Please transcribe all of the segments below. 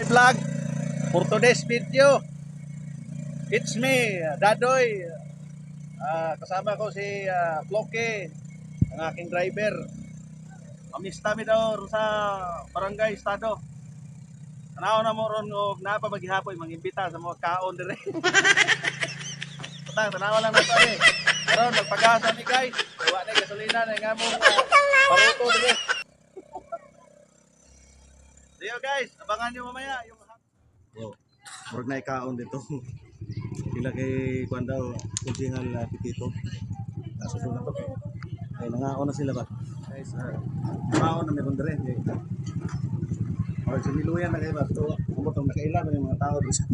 vlog for today's video. It's me, Dadoy. Kasama ko si Floke, ang aking driver. Amista mi daw sa Barangay Estado. Tanaw na mo ron og napabagihapoy mangimbita sa mga kaon dire. Tanaw lang na to eh. Karon magpagasa mi guys. Wa na gasolina na nga mo paruto dire. Diyo guys, abangan nyo mamaya yung murag na ikaon dito. Sila kay kuan daw kunsingal Pitito. Nasusunod na to. Ay nangaon na sila ba? Guys, nangaon na meron dire. Or siniluyan na kayo ba? So, kumutong nakailan na yung mga tao dito.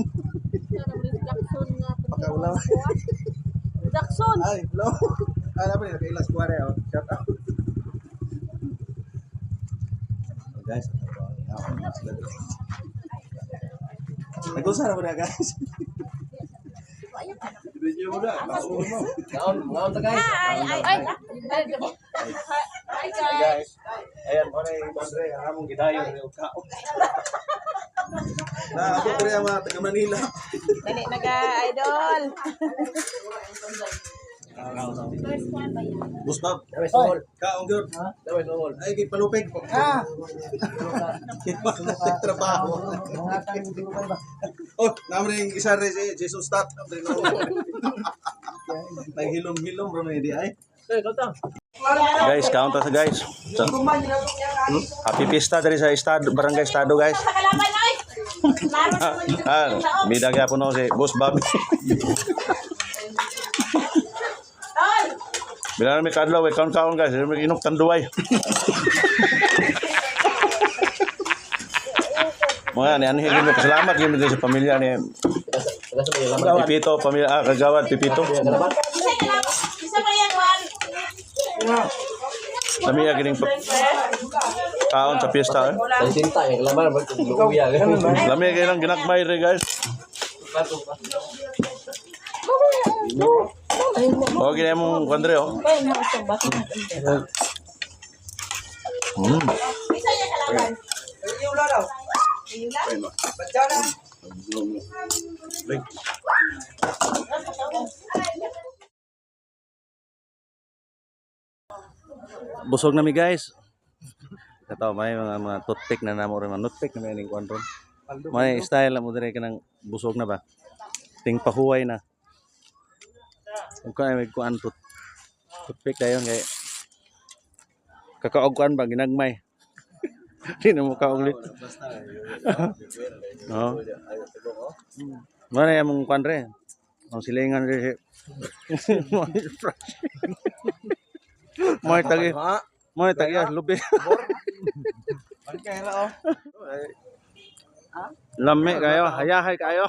Jackson nga. Pagkaulaw. Jackson! Ay, hello. Alam mo rin, nakailas ko rin. Shout out. So guys, nangaon na sila dito. Nag-usara mo na guys. Video mo na. Ngaon na guys. Hi Guys. Ayan po na yung Andre. Ang among gidayo na yung kao. Naabot ko rin ang mga taga Manila. Dali na ga, idol. Bus Bob. Kaong good. Ay, kay palupig. Trabaho. Oh, namin yung isa rin si Jesus Stat. Naghilom-hilom bro na hindi ay. Guys, count sa guys. Happy Pista dari sa Estado, Barangay Estado guys. Bida kaya po na si Boss Bob. Bila na may kadlaw, kaon-kaon guys. May inok tanduay. Mga ni anhin mo salamat gyud sa pamilya ni Pipito, pamilya kagawad Pipito. Kami ya gining kaon sa piyesta. Sinta yang lamar luya kan. Lami kay ginagmay re guys. Okay na mong kandre oh. Busog na mi guys. Kataw may mga toothpick na namo rin mga toothpick na may ning kwan ron. May style mo dire kanang busog na ba. Ting pahuway na. Kung kaya may kuan toothpick dayon kay kakaog kuan ba ginagmay. Di na mo kaog lit. No. Mana yang kuan re? Ang silingan re. Mau tagi lubi. Lami kayo, hayahay kayo.